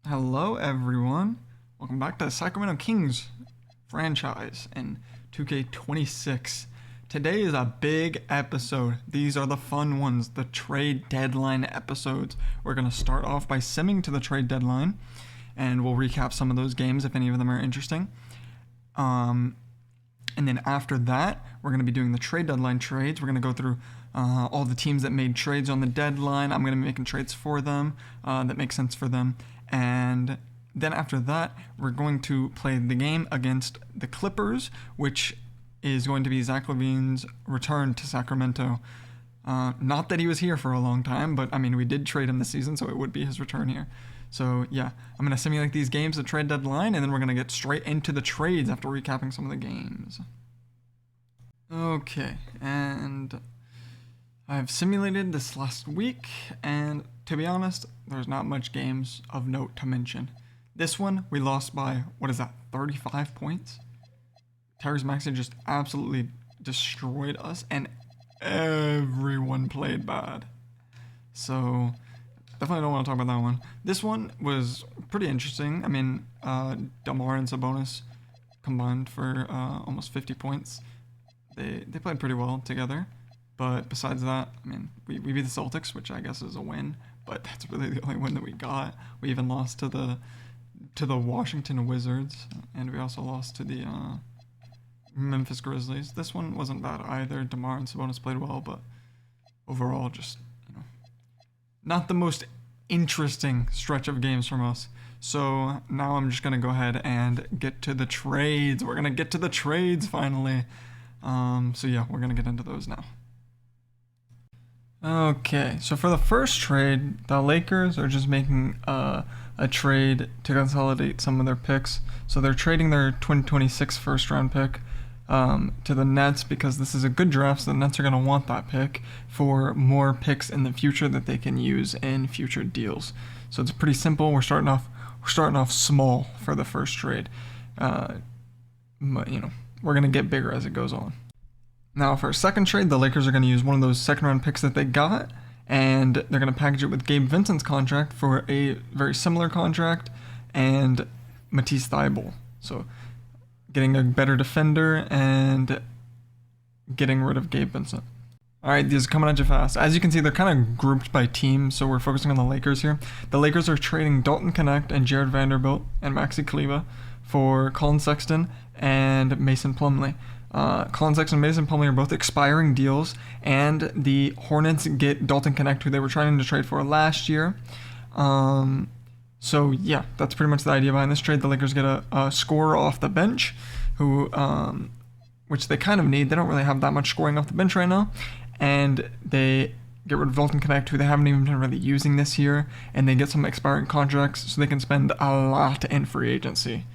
Hello everyone, welcome back to the Sacramento Kings franchise in 2K26. Today is a big episode. These are the fun ones, the trade deadline episodes. We're going to start off by simming to the trade deadline, and we'll recap some of those games if any of them are interesting. And then after that, we're going to be doing the trade deadline trades. We're going to go through all the teams that made trades on the deadline. I'm going to be making trades for them that make sense for them. And then after that, we're going to play the game against the Clippers, which is going to be Zach LaVine's return to Sacramento. Not that he was here for a long time, but I mean, we did trade him this season, so it would be his return here. So yeah, I'm going to simulate these games, the trade deadline, and then we're going to get straight into the trades after recapping some of the games. Okay, and I've simulated this last week, and to be honest, there's not much games of note to mention. This one, we lost by, 35 points? Tyrese Maxey just absolutely destroyed us, and everyone played bad. So, definitely don't want to talk about that one. This one was pretty interesting. I mean, DeMar and Sabonis combined for almost 50 points. They played pretty well together. But besides that, I mean, we beat the Celtics, which I guess is a win, but that's really the only win that we got. We even lost to the Washington Wizards, and we also lost to the Memphis Grizzlies. This one wasn't bad either. DeMar and Sabonis played well, but overall, just, not the most interesting stretch of games from us. So now I'm just gonna go ahead and get to the trades. We're gonna get to the trades finally. So yeah, we're gonna get into those now. Okay, so for the first trade, the Lakers are just making a trade to consolidate some of their picks. So they're trading their 2026 first round pick to the Nets because this is a good draft, so the Nets are going to want that pick for more picks in the future that they can use in future deals. So it's pretty simple. We're starting off small for the first trade. But, we're going to get bigger as it goes on. Now, for a second trade, the Lakers are going to use one of those second-round picks that they got, and they're going to package it with Gabe Vincent's contract for a very similar contract and Matisse Thybulle. So, getting a better defender and getting rid of Gabe Vincent. All right, these are coming at you fast. As you can see, they're kind of grouped by team, so we're focusing on the Lakers here. The Lakers are trading Dalton Knecht and Jared Vanderbilt and Maxi Kleber for Colin Sexton and Mason Plumlee. Colin Sexton and Mason Plumlee are both expiring deals, and the Hornets get Dalton Knecht, who they were trying to trade for last year. So yeah, that's pretty much the idea behind this trade. The Lakers get a scorer off the bench, which they kind of need. They don't really have that much scoring off the bench right now, and they get rid of Dalton Knecht, who they haven't even been really using this year, and they get some expiring contracts, so they can spend a lot in free agency.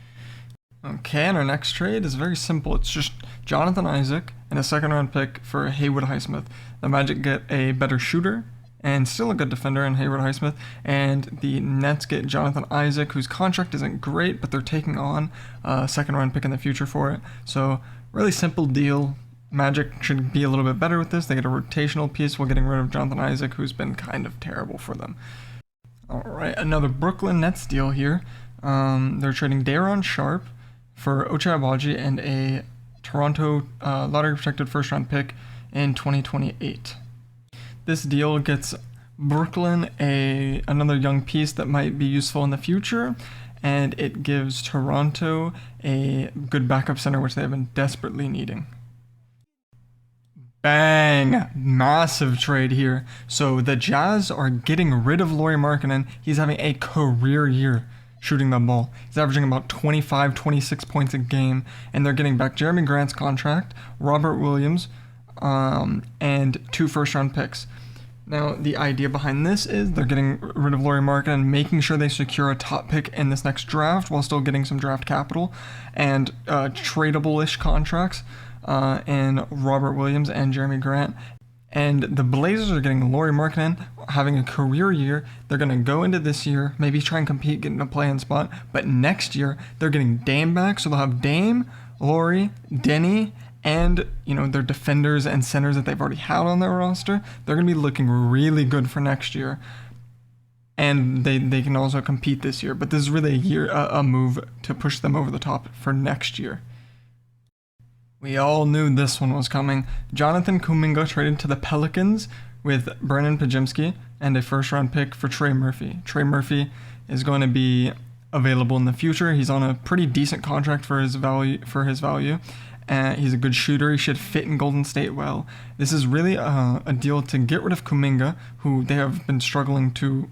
Okay, and our next trade is very simple. It's just Jonathan Isaac and a second-round pick for Haywood Highsmith. The Magic get a better shooter and still a good defender in Haywood Highsmith, and the Nets get Jonathan Isaac, whose contract isn't great, but they're taking on a second-round pick in the future for it. So, really simple deal. Magic should be a little bit better with this. They get a rotational piece while getting rid of Jonathan Isaac, who's been kind of terrible for them. All right, another Brooklyn Nets deal here. They're trading Daron Sharp for Ochai Agbaji and a Toronto lottery-protected first-round pick in 2028. This deal gets Brooklyn another young piece that might be useful in the future, and it gives Toronto a good backup center, which they have been desperately needing. Bang! Massive trade here. So the Jazz are getting rid of Lauri Markkanen. He's having a career year shooting the ball. He's averaging about 25, 26 points a game, and they're getting back Jeremy Grant's contract, Robert Williams, and 2 first-round picks. Now, the idea behind this is they're getting rid of Lauri Markkanen, making sure they secure a top pick in this next draft while still getting some draft capital and tradable-ish contracts in Robert Williams and Jeremy Grant. And the Blazers are getting Lauri Markkanen, having a career year. They're going to go into this year, maybe try and compete, get in a play-in spot. But next year, they're getting Dame back, so they'll have Dame, Lauri, Denny, and, their defenders and centers that they've already had on their roster. They're going to be looking really good for next year. and they can also compete this year. But this is really a move to push them over the top for next year. We all knew this one was coming. Jonathan Kuminga traded to the Pelicans with Brennan Pajimski and a first-round pick for Trey Murphy. Trey Murphy is going to be available in the future. He's on a pretty decent contract for his value. He's a good shooter. He should fit in Golden State well. This is really a deal to get rid of Kuminga, who they have been struggling to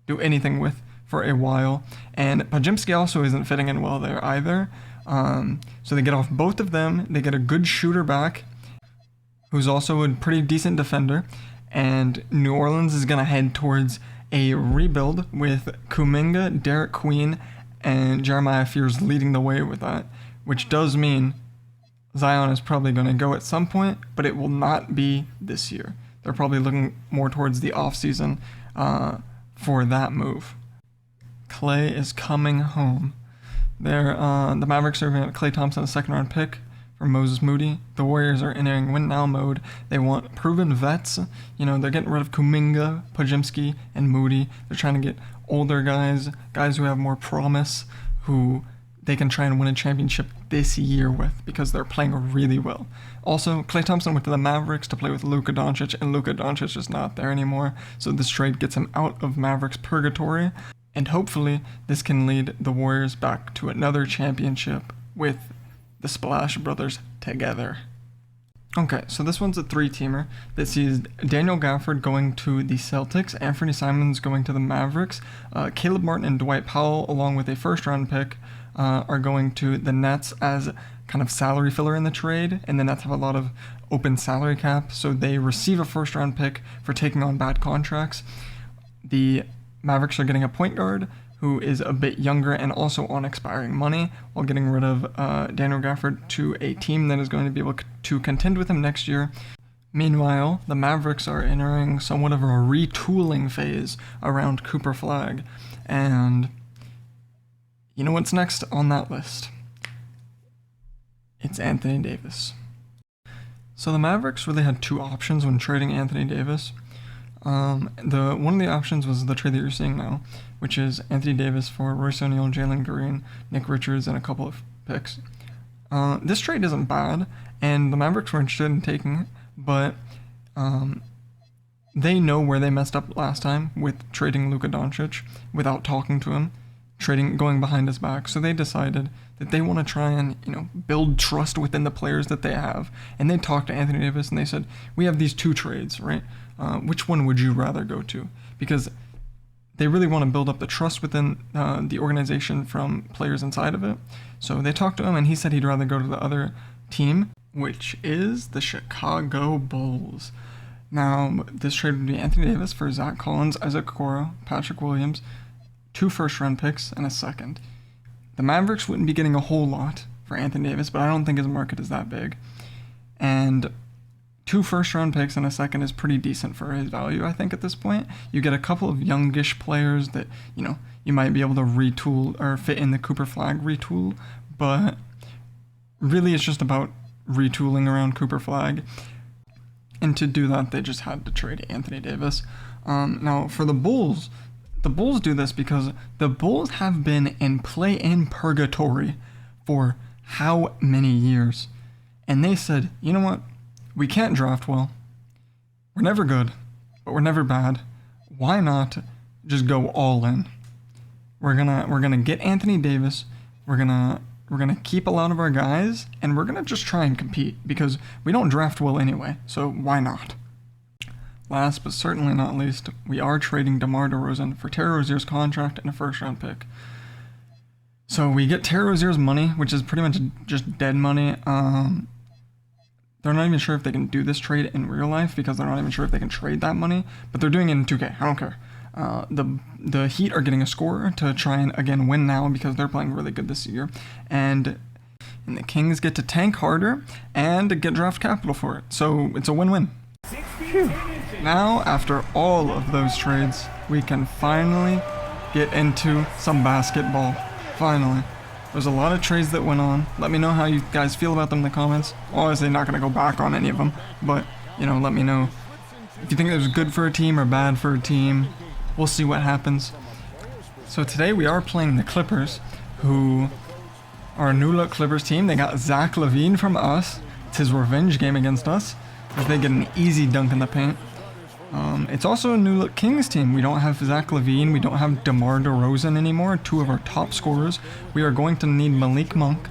do anything with for a while. And Pajimski also isn't fitting in well there either. So they get off both of them. They get a good shooter back, who's also a pretty decent defender. And New Orleans is going to head towards a rebuild with Kuminga, Derek Queen, and Jeremiah Fears leading the way with that, which does mean Zion is probably going to go at some point, but it will not be this year. They're probably looking more towards the offseason for that move. Klay is coming home. The Mavericks are going to Klay Thompson, a second-round pick for Moses Moody. The Warriors are entering win-now mode. They want proven vets. They're getting rid of Kuminga, Pajimski, and Moody. They're trying to get older guys who have more promise, who they can try and win a championship this year with because they're playing really well. Also, Klay Thompson went to the Mavericks to play with Luka Doncic, and Luka Doncic is not there anymore, so this trade gets him out of Mavericks purgatory, and hopefully this can lead the Warriors back to another championship with the Splash Brothers together. Okay, so this one's a three-teamer that sees Daniel Gafford going to the Celtics, Anthony Simons going to the Mavericks, Caleb Martin and Dwight Powell, along with a first-round pick, are going to the Nets as kind of salary filler in the trade, and the Nets have a lot of open salary cap, so they receive a first-round pick for taking on bad contracts. The Mavericks are getting a point guard who is a bit younger and also on expiring money, while getting rid of Daniel Gafford to a team that is going to be able to contend with him next year. Meanwhile, the Mavericks are entering somewhat of a retooling phase around Cooper Flag, and you know what's next on that list? It's Anthony Davis. So the Mavericks really had two options when trading Anthony Davis. One of the options was the trade that you're seeing now, which is Anthony Davis for Royce O'Neal, Jalen Green, Nick Richards, and a couple of picks. This trade isn't bad, and the Mavericks were interested in taking it, but they know where they messed up last time with trading Luka Doncic without talking to him, going behind his back. So they decided that they want to try and build trust within the players that they have. And they talked to Anthony Davis and they said, we have these two trades, right? Which one would you rather go to? Because they really want to build up the trust within the organization from players inside of it. So they talked to him and he said he'd rather go to the other team, which is the Chicago Bulls. Now, this trade would be Anthony Davis for Zach Collins, Isaac Okoro, Patrick Williams, 2 first-round picks, and a second. The Mavericks wouldn't be getting a whole lot for Anthony Davis, but I don't think his market is that big. And 2 first-round picks and a second is pretty decent for his value, I think, at this point. You get a couple of youngish players that, you might be able to retool or fit in the Cooper Flag retool, but really it's just about retooling around Cooper Flag. And to do that, they just had to trade Anthony Davis. Now, for the Bulls do this because the Bulls have been in play-in purgatory for how many years? And they said, you know what? We can't draft well. We're never good, but we're never bad. Why not just go all in? We're gonna get Anthony Davis. We're gonna keep a lot of our guys, and we're gonna just try and compete because we don't draft well anyway. So why not? Last but certainly not least, we are trading DeMar DeRozan for Terry Rozier's contract and a first-round pick. So we get Terry Rozier's money, which is pretty much just dead money. They're not even sure if they can do this trade in real life because they're not even sure if they can trade that money, but they're doing it in 2K. I don't care. The Heat are getting a scorer to try and, again, win now because they're playing really good this year. And the Kings get to tank harder and get draft capital for it. So it's a win-win. Phew. Now, after all of those trades, we can finally get into some basketball. Finally. There's a lot of trades that went on. Let me know how you guys feel about them in the comments. Obviously, not going to go back on any of them, but, let me know if you think it was good for a team or bad for a team. we'll see what happens. So today we are playing the Clippers, who are a new look Clippers team. They got Zach LaVine from us. It's his revenge game against us, as they get an easy dunk in the paint. It's also a new look Kings team. We don't have Zach LaVine, we don't have DeMar DeRozan anymore, two of our top scorers. We are going to need Malik Monk,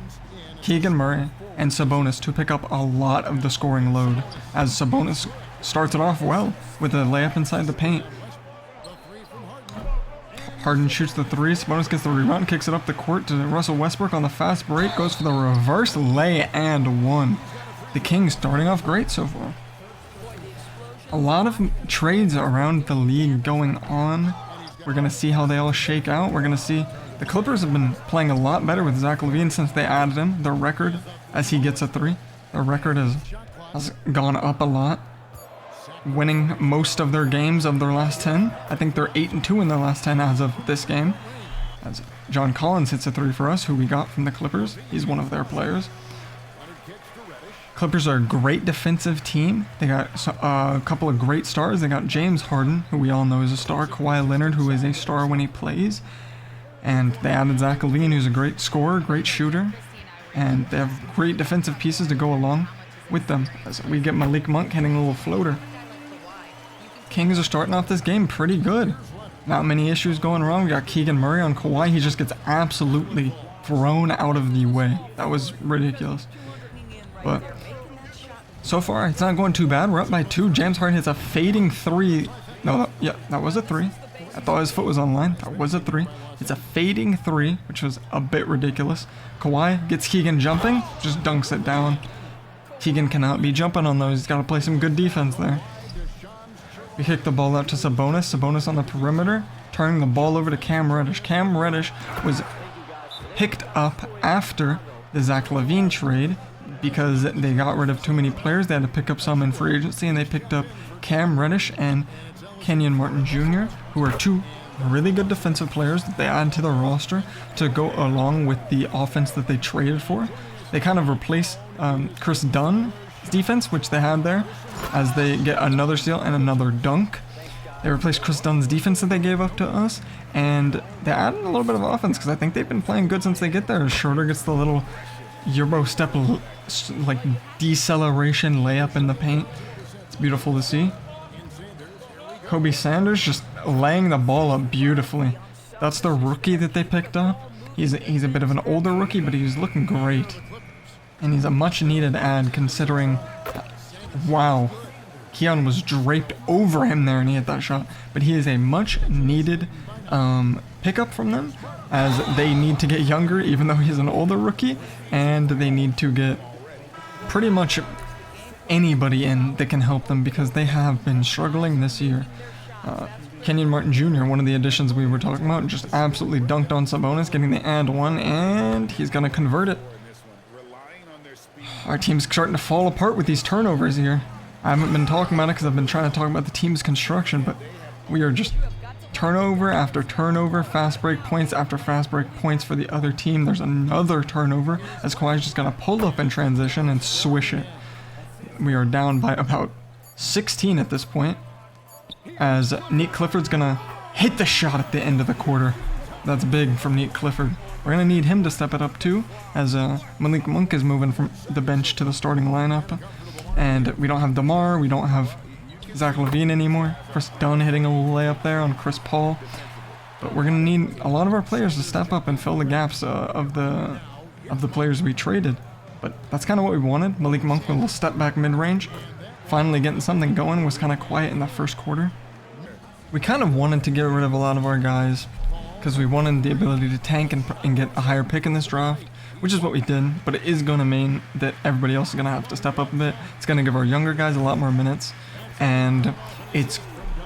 Keegan Murray, and Sabonis to pick up a lot of the scoring load, as Sabonis starts it off well with a layup inside the paint. Harden shoots the three, Sabonis gets the rebound, kicks it up the court to Russell Westbrook on the fast break, goes for the reverse lay and one. The Kings starting off great so far. A lot of trades around the league going on. We're going to see how they all shake out. We're going to see the Clippers have been playing a lot better with Zach LaVine since they added him. Their record, as he gets a three, their record has gone up a lot, winning most of their games of their last 10. I think they're 8-2 in their last 10 as of this game. As John Collins hits a three for us, who we got from the Clippers. He's one of their players. Clippers are a great defensive team. They got a couple of great stars. They got James Harden, who we all know is a star, Kawhi Leonard, who is a star when he plays, and they added Zach LaVine, who's a great scorer, great shooter, and they have great defensive pieces to go along with them. As we get Malik Monk hitting a little floater. Kings are starting off this game pretty good. Not many issues going wrong. We got Keegan Murray on Kawhi. He just gets absolutely thrown out of the way. That was ridiculous. But so far, it's not going too bad. We're up by 2. James Harden hits a fading 3. No, that was a 3. I thought his foot was on line. That was a 3. It's a fading 3, which was a bit ridiculous. Kawhi gets Keegan jumping, just dunks it down. Keegan cannot be jumping on those. He's got to play some good defense there. We kick the ball out to Sabonis. Sabonis on the perimeter, turning the ball over to Cam Reddish. Cam Reddish was picked up after the Zach LaVine trade, because they got rid of too many players. They had to pick up some in free agency, and they picked up Cam Reddish and Kenyon Martin Jr., who are two really good defensive players that they added to their roster to go along with the offense that they traded for. They kind of replaced Chris Dunn's defense, which they had there, as they get another steal and another dunk. They replaced Chris Dunn's defense that they gave up to us, and they added a little bit of offense, because I think they've been playing good since they get there. Schroeder gets the little Euro step, like deceleration layup in the paint. It's beautiful to see. Kobe Sanders just laying the ball up beautifully. That's the rookie that they picked up. He's a bit of an older rookie, but he's looking great. And he's a much needed add, considering, wow, Keon was draped over him there and he hit that shot. But he is a much needed pickup from them, as they need to get younger, even though he's an older rookie, and they need to get pretty much anybody in that can help them, because they have been struggling this year. Kenyon Martin Jr., one of the additions we were talking about, just absolutely dunked on Sabonis, getting the and one, and he's going to convert it. Our team's starting to fall apart with these turnovers here. I haven't been talking about it because I've been trying to talk about the team's construction, but we are just turnover after turnover, fast break points after fast break points for the other team. There's another turnover, as Kawhi's just going to pull up in transition and swish it. We are down by about 16 at this point, as Nate Clifford's going to hit the shot at the end of the quarter. That's big from Nate Clifford. We're going to need him to step it up too, as Malik Monk is moving from the bench to the starting lineup. And we don't have DeMar, we don't have Zach LaVine anymore. Chris Dunn hitting a little layup there on Chris Paul. But we're going to need a lot of our players to step up and fill the gaps of the players we traded. But that's kind of what we wanted. Malik Monk with a little step back mid-range. Finally getting something going. Was kind of quiet in the first quarter. We kind of wanted to get rid of a lot of our guys, because we wanted the ability to tank and get a higher pick in this draft, which is what we did. But it is going to mean that everybody else is going to have to step up a bit. It's going to give our younger guys a lot more minutes, and it's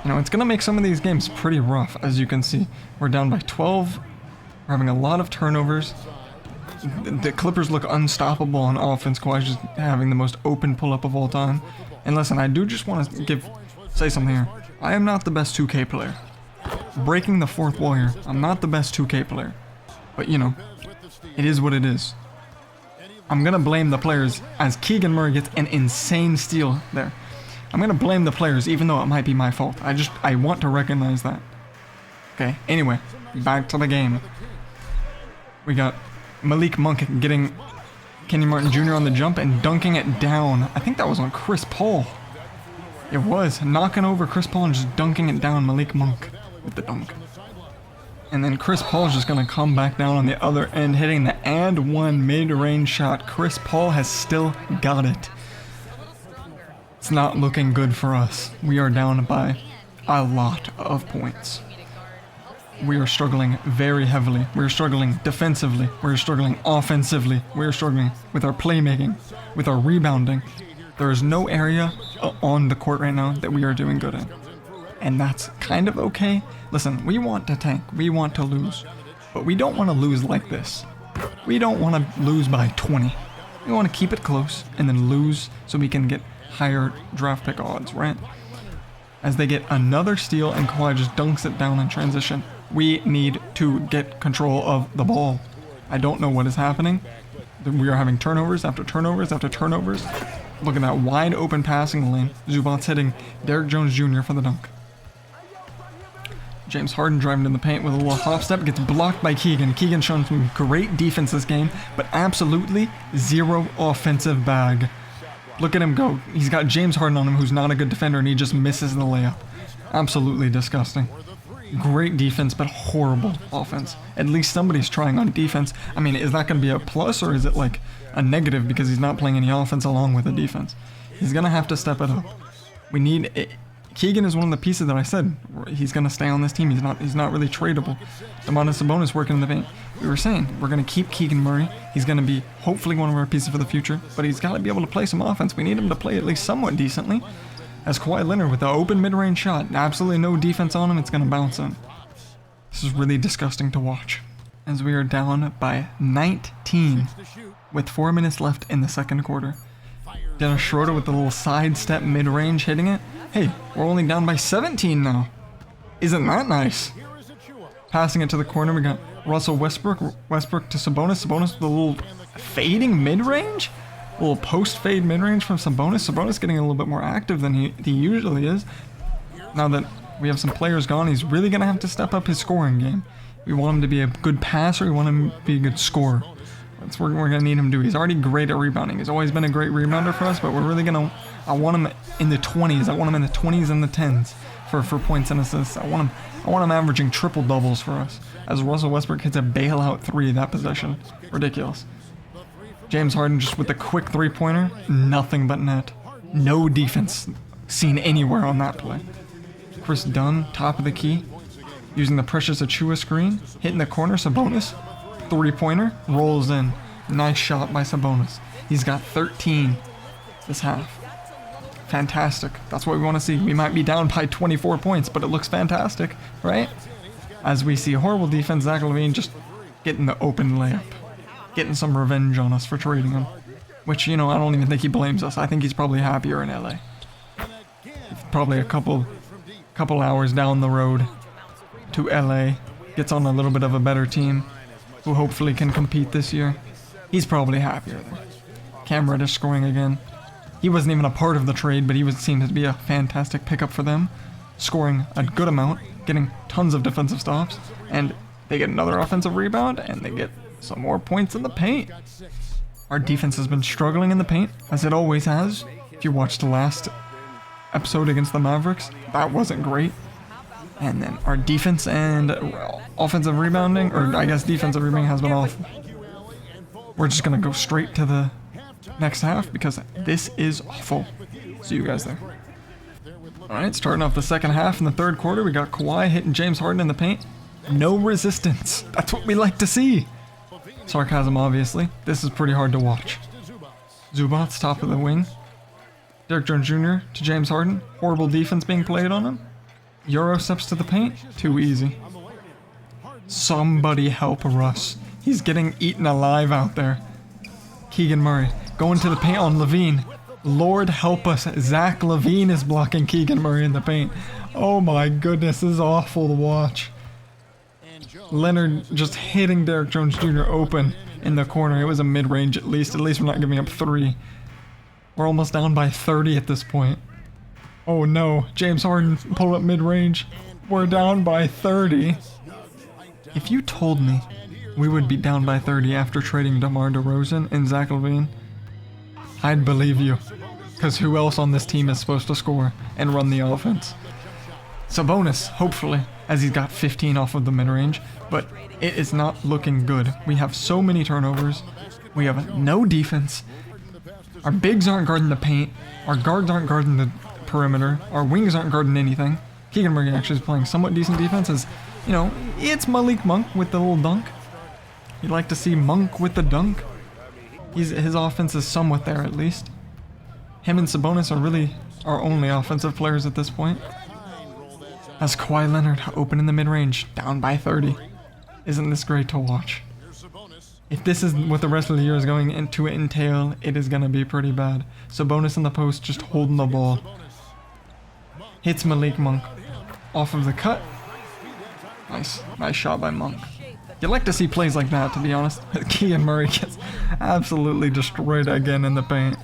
going to make some of these games pretty rough. As you can see, we're down by 12. We're having a lot of turnovers. The Clippers look unstoppable on offense. Kawhi's just having the most open pull-up of all time. And listen, I do just want to say something here. I am not the best 2K player. Breaking the fourth wall here. I'm not the best 2K player. But, you know, it is what it is. I'm going to blame the players, as Keegan Murray gets an insane steal there. I'm going to blame the players, even though it might be my fault. I want to recognize that. Okay, anyway, back to the game. We got Malik Monk getting Kenny Martin Jr. on the jump and dunking it down. I think that was on Chris Paul. It was. Knocking over Chris Paul and just dunking it down. Malik Monk with the dunk. And then Chris Paul is just going to come back down on the other end, hitting the and one mid-range shot. Chris Paul has still got it. It's not looking good for us. We are down by a lot of points. We are struggling very heavily. We are struggling defensively. We are struggling offensively. We are struggling with our playmaking, with our rebounding. There is no area on the court right now that we are doing good in. And that's kind of okay. Listen, we want to tank. We want to lose. But we don't want to lose like this. We don't want to lose by 20. We want to keep it close and then lose so we can get higher draft pick odds, right? As they get another steal and Kawhi just dunks it down in transition. We need to get control of the ball. I don't know what is happening. We are having turnovers after turnovers after turnovers. Look at that wide open passing lane. Zubac's hitting Derrick Jones Jr. for the dunk. James Harden driving in the paint with a little hop step, gets blocked by Keegan. Keegan showing some great defense this game, but absolutely zero offensive bag. Look at him go. He's got James Harden on him, who's not a good defender, and he just misses the layup. Absolutely disgusting. Great defense, but horrible offense. At least somebody's trying on defense. I mean, is that going to be a plus, or is it like a negative because he's not playing any offense along with the defense? He's going to have to step it up. We need it. Keegan is one of the pieces that I said he's going to stay on this team. He's not really tradable. Domantas Sabonis working in the paint. We were saying we're going to keep Keegan Murray. He's going to be hopefully one of our pieces for the future, but he's got to be able to play some offense. We need him to play at least somewhat decently. As Kawhi Leonard with the open mid-range shot, absolutely no defense on him, it's going to bounce in. This is really disgusting to watch. As we are down by 19 with 4 minutes left in the second quarter. Dennis Schroeder with the little sidestep mid-range hitting it. Hey, we're only down by 17 now. Isn't that nice? Passing it to the corner, we got Russell Westbrook. Westbrook to Sabonis. Sabonis with a little fading mid-range? A little post-fade mid-range from Sabonis. Sabonis getting a little bit more active than he usually is. Now that we have some players gone, he's really going to have to step up his scoring game. We want him to be a good passer. We want him to be a good scorer. That's what we're going to need him to do. He's already great at rebounding. He's always been a great rebounder for us, but we're really going to... I want him in the 20s. I want him in the 20s and the 10s for points and assists. I want him averaging triple doubles for us. As Russell Westbrook hits a bailout three that possession. Ridiculous. James Harden just with a quick three-pointer. Nothing but net. No defense seen anywhere on that play. Chris Dunn, top of the key. Using the Precious Achiuwa screen. Hitting the corner, Sabonis. Three-pointer. Rolls in. Nice shot by Sabonis. He's got 13 this half. Fantastic. That's what we want to see. We might be down by 24 points, but it looks fantastic, right? As we see horrible defense, Zach LaVine just getting the open layup. Getting some revenge on us for trading him. Which, you know, I don't even think he blames us. I think he's probably happier in LA. Probably a couple hours down the road to LA. Gets on a little bit of a better team who hopefully can compete this year. He's probably happier there. Cam Reddish scoring again. He wasn't even a part of the trade, but he seemed to be a fantastic pickup for them. Scoring a good amount, getting tons of defensive stops, and they get another offensive rebound, and they get some more points in the paint. Our defense has been struggling in the paint, as it always has. If you watched the last episode against the Mavericks, that wasn't great. And then our defense and offensive rebounding, or I guess defensive rebounding has been awful. We're just going to go straight to the next half because this is awful. See you guys there. Alright, starting off the second half in the third quarter, we got Kawhi hitting James Harden in the paint. No resistance. That's what we like to see. Sarcasm, obviously. This is pretty hard to watch. Zubac's top of the wing. Derrick Jones Jr. to James Harden. Horrible defense being played on him. Euro steps to the paint. Too easy. Somebody help Russ. He's getting eaten alive out there. Keegan Murray going to the paint on LaVine. Lord help us. Zach LaVine is blocking Keegan Murray in the paint. Oh my goodness, this is awful to watch. Leonard just hitting Derrick Jones Jr. open in the corner. It was a mid-range at least. At least we're not giving up three. We're almost down by 30 at this point. Oh no, James Harden pulled up mid-range. We're down by 30. If you told me we would be down by 30 after trading DeMar DeRozan and Zach LaVine, I'd believe you. Because who else on this team is supposed to score and run the offense? Sabonis, hopefully, as he's got 15 off of the mid-range, but it is not looking good. We have so many turnovers. We have no defense. Our bigs aren't guarding the paint. Our guards aren't guarding the perimeter. Our wings aren't guarding anything. Keegan Murray actually is playing somewhat decent defense as, you know, it's Malik Monk with the little dunk. You'd like to see Monk with the dunk. His offense is somewhat there at least. Him and Sabonis are really our only offensive players at this point. As Kawhi Leonard open in the mid-range, down by 30. Isn't this great to watch? If this is what the rest of the year is going into entail, it is going to be pretty bad. Sabonis in the post just holding the ball. Hits Malik Monk. Off of the cut. Nice shot by Monk. You'd like to see plays like that, to be honest. Keegan Murray gets absolutely destroyed again in the paint.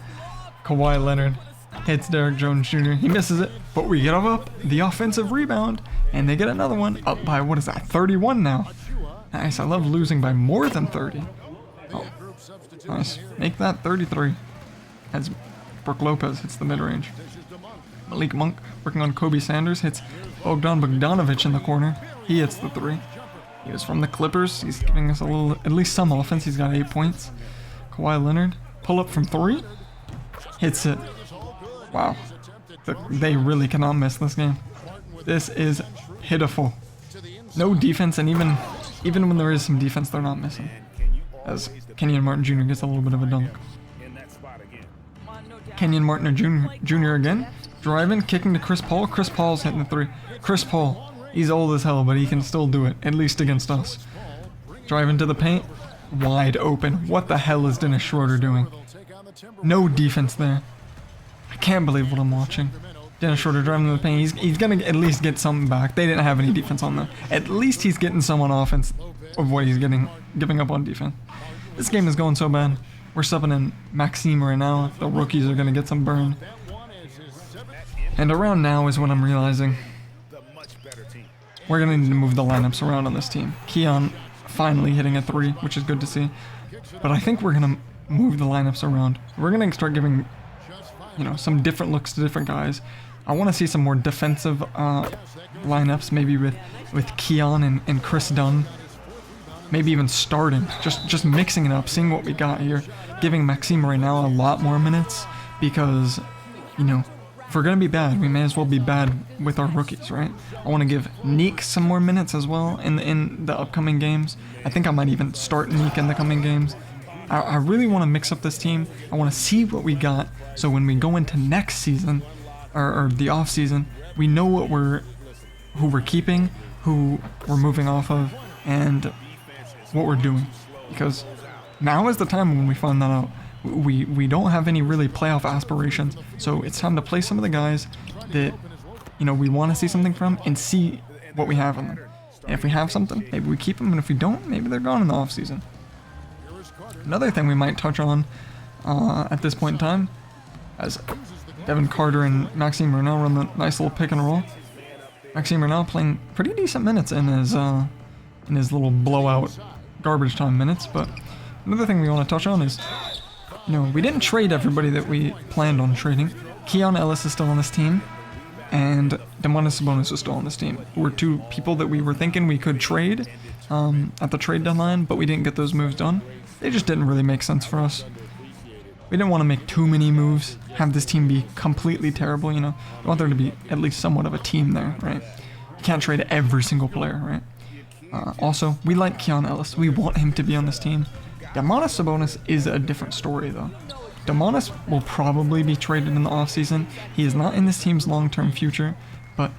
Kawhi Leonard hits Derrick Jones Jr. He misses it, but we get up the offensive rebound, and they get another one up by, what is that, 31 now. Nice, I love losing by more than 30. Oh, nice. Make that 33. As Brook Lopez hits the mid-range. Malik Monk working on Kobe Sanders hits Bogdan Bogdanovic in the corner. He hits the 3. He was from the Clippers. He's giving us a little, at least some offense. He's got 8 points. Kawhi Leonard, pull up from 3. Hits it. Wow. They really cannot miss this game. This is pitiful. No defense, and even when there is some defense, they're not missing. As Kenyon Martin Jr. gets a little bit of a dunk. Kenyon Martin Jr. again. Driving, kicking to Chris Paul. Chris Paul's hitting the 3. Chris Paul, he's old as hell, but he can still do it, at least against us. Driving to the paint. Wide open. What the hell is Dennis Schroeder doing? No defense there. I can't believe what I'm watching. Dennis Schroeder driving to the paint. He's going to at least get something back. They didn't have any defense on them. At least he's getting some on offense of what he's giving up on defense. This game is going so bad. We're subbing in Maxime right now. The rookies are going to get some burn. And around now is when I'm realizing we're going to need to move the lineups around on this team. Keon finally hitting a 3, which is good to see. But I think we're going to move the lineups around. We're going to start giving, you know, some different looks to different guys. I want to see some more defensive lineups, maybe with Keon and Chris Dunn. Maybe even starting, just mixing it up, seeing what we got here. Giving Maxime right now a lot more minutes because, you know, if we're going to be bad, we may as well be bad with our rookies, right? I want to give Neek some more minutes as well in the upcoming games. I think I might even start Neek in the coming games. I really want to mix up this team. I want to see what we got, so when we go into next season, or the off season, we know who we're keeping, who we're moving off of, and what we're doing. Because now is the time when we find that out. We don't have any really playoff aspirations, so it's time to play some of the guys that, you know, we want to see something from and see what we have in them. And if we have something, maybe we keep them, and if we don't, maybe they're gone in the off season. Another thing we might touch on at this point in time, as Devin Carter and Maxime Renal run the nice little pick and roll. Maxime Renal playing pretty decent minutes in his little blowout garbage time minutes. But another thing we want to touch on is, you know, we didn't trade everybody that we planned on trading. Keon Ellis is still on this team, and Domantas Sabonis is still on this team. We're 2 people that we were thinking we could trade at the trade deadline, but we didn't get those moves done. They just didn't really make sense for us. We didn't want to make too many moves, have this team be completely terrible, you know. We want there to be at least somewhat of a team there, right? You can't trade every single player, right? Also, we like Keon Ellis. We want him to be on this team. Domantas Sabonis is a different story, though. Domantas will probably be traded in the offseason. He is not in this team's long-term future, but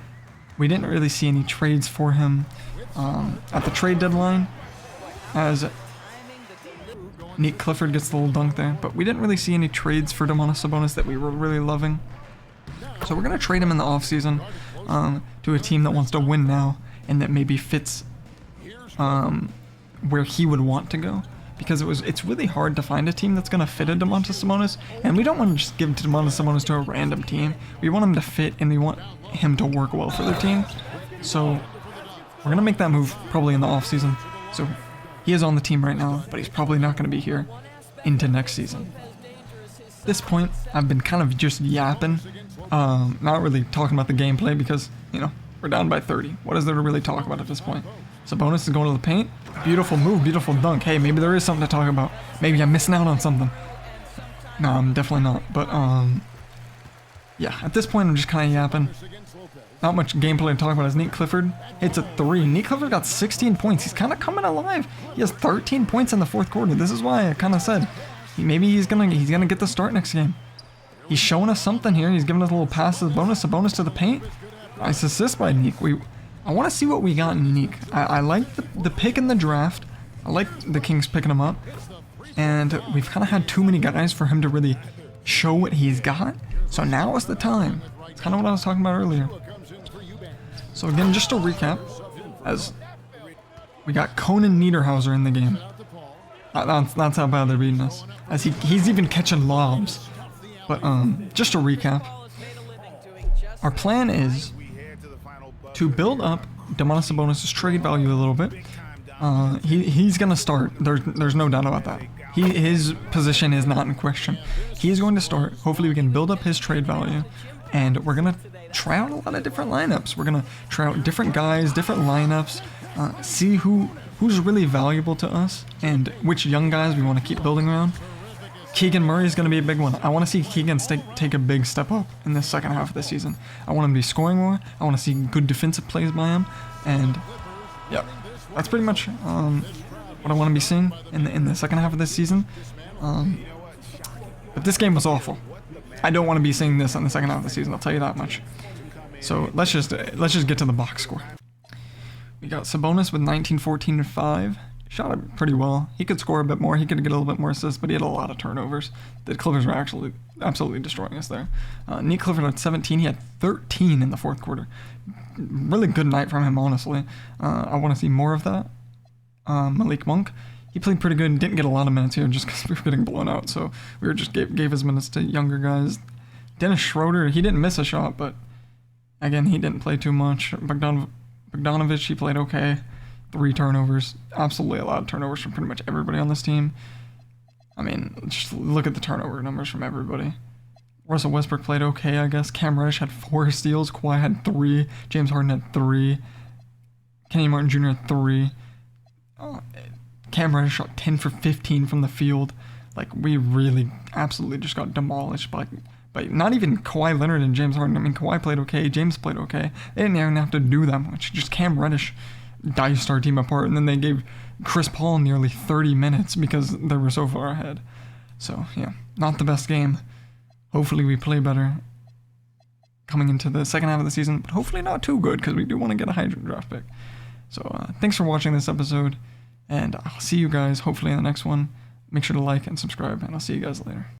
we didn't really see any trades for him at the trade deadline, as Nick Clifford gets the little dunk there, but we didn't really see any trades for Domantas Sabonis that we were really loving. So we're going to trade him in the offseason to a team that wants to win now and that maybe fits where he would want to go. Because it's really hard to find a team that's going to fit a Domantas Sabonis, and we don't want to just give Domantas Sabonis to a random team. We want him to fit, and we want him to work well for their team. So we're going to make that move probably in the offseason. So he is on the team right now, but he's probably not going to be here into next season. At this point, I've been kind of just yapping, not really talking about the gameplay because, you know, we're down by 30. What is there to really talk about at this point? Sabonis is going to the paint. Beautiful move, beautiful dunk. Hey, maybe there is something to talk about. Maybe I'm missing out on something. No, I'm definitely not. But, yeah, at this point, I'm just kind of yapping. Not much gameplay to talk about as Nate Clifford hits a 3. Nate Clifford got 16 points. He's kind of coming alive. He has 13 points in the fourth quarter. This is why I kind of said maybe he's gonna get the start next game. He's showing us something here. He's giving us a little passes, a bonus to the paint. Nice assist by Neek. I want to see what we got in Neek. I like the pick in the draft. I like the Kings picking him up. And we've kind of had too many guys for him to really show what he's got. So now is the time. It's kind of what I was talking about earlier. So again, just to recap, as we got Conan Niederhauser in the game. That's how bad they're beating us. As he's even catching lobs. But just to recap, our plan is to build up Domantas Sabonis' trade value a little bit. He's gonna start. There's no doubt about that. His position is not in question. He's going to start. Hopefully we can build up his trade value, and we're gonna try out a lot of different lineups. We're gonna try out different guys, different lineups, see who's really valuable to us, and which young guys we want to keep building around. Keegan Murray is going to be a big one. I want to see Keegan take a big step up in the second half of the season. I want him to be scoring more. I want to see good defensive plays by him, and yeah, that's pretty much what I want to be seeing in the second half of this season. But this game was awful. I don't want to be seeing this in the second half of the season. I'll tell you that much. So let's just get to the box score. We got Sabonis with 19, 14, and 5. Shot it pretty well. He could score a bit more. He could get a little bit more assists, but he had a lot of turnovers. The Clippers were actually absolutely destroying us there. Nate Clifford had 17. He had 13 in the fourth quarter. Really good night from him, honestly. I want to see more of that. Malik Monk, he played pretty good and didn't get a lot of minutes here just because we were getting blown out. So we were just gave his minutes to younger guys. Dennis Schroeder, he didn't miss a shot, but again, he didn't play too much. Bogdanovich, he played okay. 3 turnovers. Absolutely a lot of turnovers from pretty much everybody on this team. I mean, just look at the turnover numbers from everybody. Russell Westbrook played okay, I guess. Cam Reddish had 4 steals. Kawhi had 3. James Harden had 3. Kenny Martin Jr. had 3. Cam Reddish shot 10 for 15 from the field. Like, we really absolutely just got demolished by not even Kawhi Leonard and James Harden. I mean, Kawhi played okay. James played okay. They didn't even have to do that much. Just Cam Reddish diced our team apart, and then they gave Chris Paul nearly 30 minutes because they were so far ahead. So, yeah, not the best game. Hopefully we play better coming into the second half of the season, but hopefully not too good because we do want to get a high draft pick. So, thanks for watching this episode, and I'll see you guys hopefully in the next one. Make sure to like and subscribe, and I'll see you guys later.